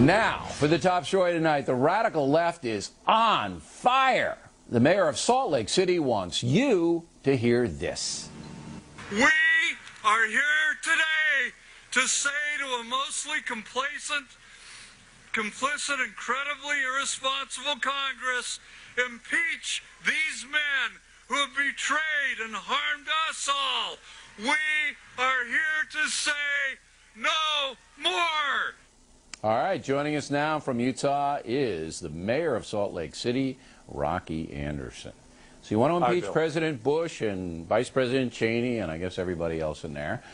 Now, for the top story tonight, the radical left is on fire. The mayor of Salt Lake City wants you to hear this. We are here today to say to a mostly complacent, complicit, incredibly irresponsible Congress, impeach these men who have betrayed and harmed us all. We are here to say no more. All right, joining us now from Utah is the mayor of Salt Lake City, Rocky Anderson. So you want to impeach President Bush and Vice President Cheney and I guess everybody else in there.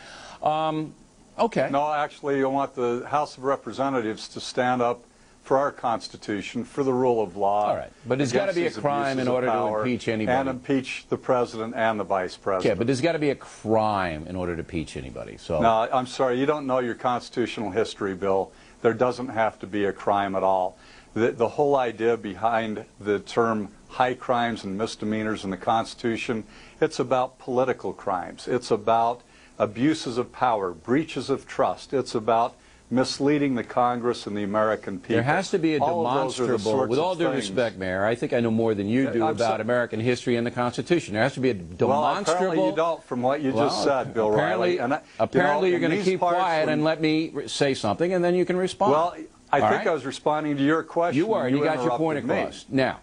Okay. No, actually, I want the House of Representatives to stand up for our Constitution, for the rule of law. All right, but there's got to be a crime in order to impeach anybody. And impeach the President and the Vice President. Yeah, but there's got to be a crime in order to impeach anybody. So. No, I'm sorry, you don't know your constitutional history, Bill. There doesn't have to be a crime at all. The whole idea behind the term high crimes and misdemeanors in the Constitution, it's about political crimes. It's about abuses of power, breaches of trust. It's about misleading the Congress and the American people. There has to be a demonstrable, with all due respect, Mayor, I think I know more than you do about American history and the Constitution. There has to be a demonstrable... Well, apparently you don't, from what you just said, Bill Riley. Apparently you're going to keep quiet and let me say something, and then you can respond. Well, I think I was responding to your question. You were, and you got your point across. Now,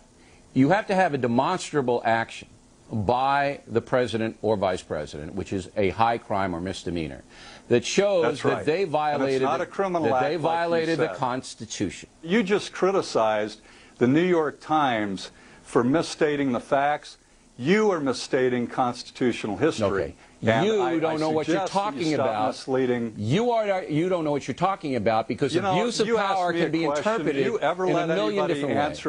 you have to have a demonstrable action by the President or Vice President, which is a high crime or misdemeanor, that shows that they violated, the Constitution. You just criticized the New York Times for misstating the facts. You are misstating constitutional history. Okay. You don't know what you're talking about. You don't know what you're talking about because abuse of power can be interpreted in a million different ways.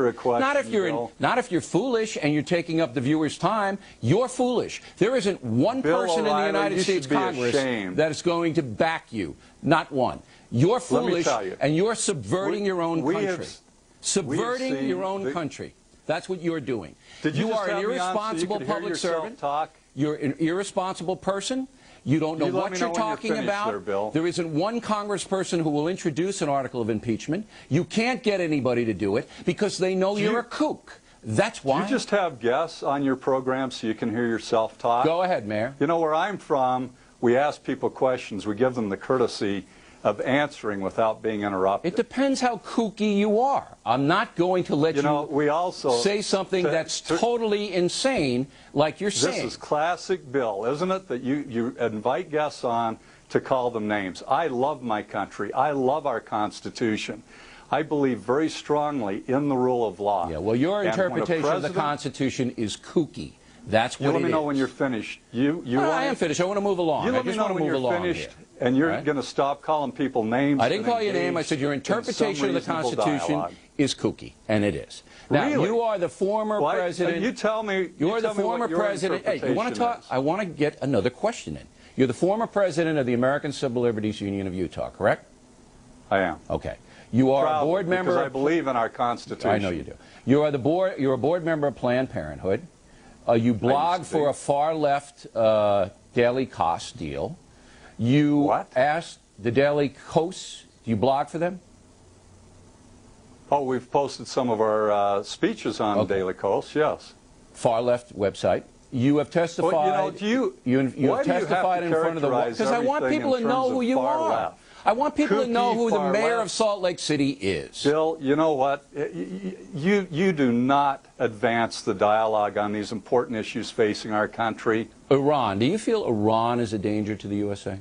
Not if you're foolish and you're taking up the viewer's time. You're foolish. There isn't one person in the United States Congress that is going to back you. Not one. You're foolish and you're subverting your own country. Subverting your own country. That's what you're doing. You are an irresponsible public servant. You're an irresponsible person. You don't know what you're talking about. There isn't one congressperson who will introduce an article of impeachment. You can't get anybody to do it because they know you're a kook. That's why. Do you just have guests on your program so you can hear yourself talk? Go ahead, Mayor. You know, where I'm from, we ask people questions. We give them the courtesy of answering without being interrupted. It depends how kooky you are. I'm not going to let you say something that's totally insane like you're saying. This is classic Bill, isn't it, that you invite guests on to call them names. I love my country. I love our Constitution. I believe very strongly in the rule of law. Yeah, well, your interpretation of the Constitution is kooky. That's what it is. You let me know when you're finished. I am finished. I want to move along. You let me know when you're finished, and you're going to stop calling people names. I didn't call you a name. I said your interpretation of the Constitution is kooky, and it is. Now, you are the former president. You tell me. You're the former president. Hey, you want to talk? I want to get another question in. You're the former president of the American Civil Liberties Union of Utah, correct? I am. Okay. You are a board member. Because I believe in our Constitution. I know you do. You are the board. You're a board member of Planned Parenthood. You blog for a far-left Daily Kos deal. You asked the Daily Kos, do you blog for them? Oh, we've posted some of our speeches on Daily Kos, yes. Far-left website. You have testified. Well, you have testified in front of the world. Because I want people to know who you are. I want people to know who the mayor of Salt Lake City is. Bill, you know what? You do not advance the dialogue on these important issues facing our country. Iran. Do you feel Iran is a danger to the USA?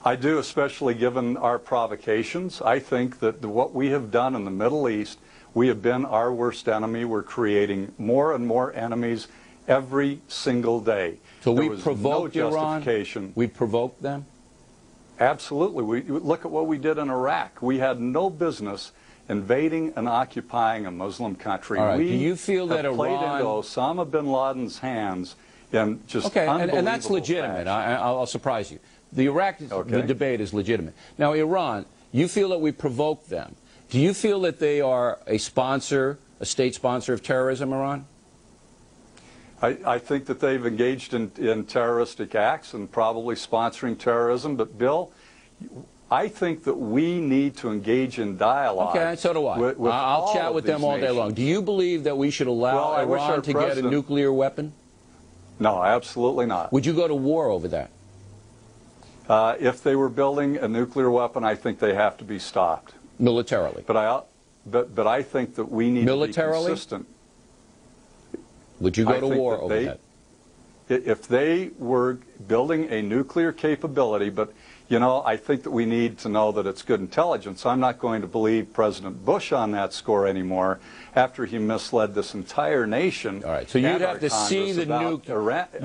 I do, especially given our provocations. I think that what we have done in the Middle East, we have been our worst enemy. We're creating more and more enemies every single day. So we provoked Iran? We provoked them? Absolutely. Look at what we did in Iraq. We had no business invading and occupying a Muslim country. All right. Do you feel that Iran played into Osama bin Laden's hands in just unbelievable and that's legitimate. I'll surprise you. The Iraq the debate is legitimate. Now, Iran, you feel that we provoked them. Do you feel that they are a sponsor, a state sponsor of terrorism, Iran? I think that they've engaged in terroristic acts and probably sponsoring terrorism. But, Bill, I think that we need to engage in dialogue. Okay, so do I. I'll chat with them all day long. Do you believe that we should allow Iran to get a nuclear weapon? No, absolutely not. Would you go to war over that? If they were building a nuclear weapon, I think they have to be stopped. Militarily? But I think that we need to be consistent. Would you go to war over that? If they were building a nuclear capability, but, you know, I think that we need to know that it's good intelligence. I'm not going to believe President Bush on that score anymore after he misled this entire nation. All right, so you'd have to see the nuke.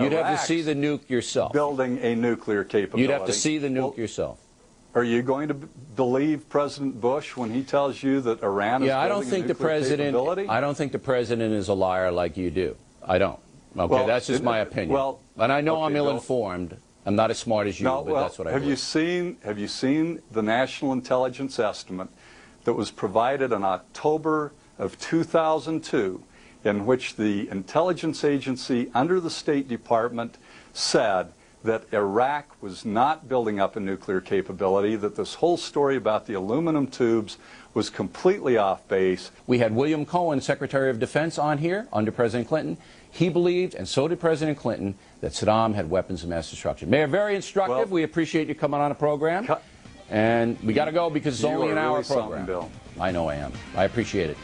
You'd have to see the nuke yourself. Building a nuclear capability. You'd have to see the nuke yourself. Are you going to believe President Bush when he tells you that Iran is building a nuclear capability? I don't think the president is a liar like you do. I don't. Okay, well, that's just my opinion. Well, and I know I'm ill-informed. I'm not as smart as you, but that's what I believe. Have you seen the National Intelligence Estimate that was provided in October of 2002, in which the intelligence agency under the State Department said that Iraq was not building up a nuclear capability, that this whole story about the aluminum tubes was completely off base? We had William Cohen, Secretary of Defense, on here under President Clinton. He believed, and so did President Clinton, that Saddam had weapons of mass destruction. Mayor, very instructive. Well, we appreciate you coming on a program. And we got to go because it's only an hour program. Bill. I know I am. I appreciate it.